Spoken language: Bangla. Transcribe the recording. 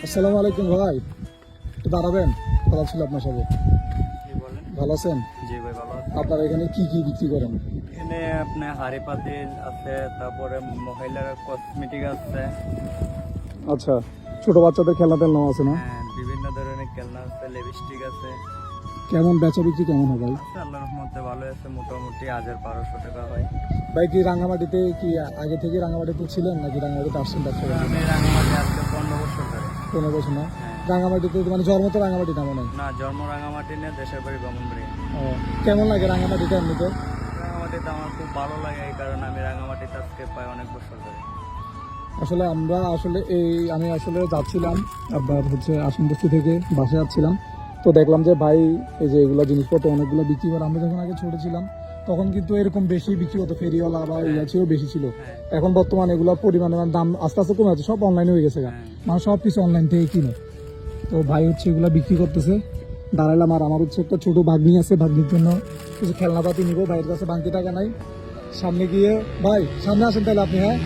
আসসালামু আলাইকুম ভাই, একটু দাঁড়াবেন, কথা ছিল আপনার সাথে। ভালো আছেন? জি ভাই ভালো আছি। আপনারা এখানে কি কি বিক্রি করেন? এখানে আপনার হাড়ি পাতিল আছে, তারপরে মহিলার কসমেটিক আছে, আচ্ছা, ছোট বাচ্চাদের খেলনা টেলনা আছে না? বিভিন্ন ধরনের খেলনা আছে, লিপস্টিক আছে। কেমন বেচা বিক্রি কেমন হয় ভাই? আছে আল্লাহর রহমতে ভালো আছে, মোটামুটি 1200 টাকা হয়। ভাই কি রাঙামাটিতে কি আগে থেকে রাঙামাটিতে ছিলেন নাকি রাঙামাটিতে আসছেন ব্যবসা করতে? আমি রাঙামাটি আসলে 15 বছর ধরে। কোনো বছর না? হ্যাঁ। রাঙামাটিতে মানে জন্ম তো রাঙামাটি না মনে হয়? না, জন্ম রাঙামাটি না, দেশের বাড়ি ব্রাহ্মণবাড়িয়া। ও, কেমন লাগে রাঙামাটিতে এমনিতে? রাঙামাটিতে আমার খুব ভালো লাগে, এই কারণে আমি রাঙামাটিতে আজকে প্রায় অনেক বছর ধরে। আসলে আমরা আমি আসলে যাচ্ছিলাম আপনার হচ্ছে আসনবস্তি থেকে বাসে যাচ্ছিলাম, তো দেখলাম যে ভাই এই যে এগুলো জিনিসপত্র অনেকগুলো বিক্রি করে। আমরা যখন আগে ছোট ছিলাম তখন কিন্তু এরকম বেশি বিক্রি হতো, ফেরিওয়ালা বা ইয়া ছিল বেশি ছিল। এখন বর্তমানে এগুলোর পরিমাণে মানে দাম আস্তে আস্তে কমে যাচ্ছে, সব অনলাইনে হয়ে গেছে, মানে সব কিছু অনলাইন থেকে কিনে। তো ভাই হচ্ছে এগুলো বিক্রি করতেছে, দাঁড়ালাম। আর আমার হচ্ছে একটা ছোট ভাগ্নি আছে, ভাগ্নির জন্য কিছু খেলনাপাতি নিবো, ভাইয়ের কাছে বাংতি টাকা নাই। সামনে গিয়ে ভাই সামনে আসেন তাহলে আপনি, হ্যাঁ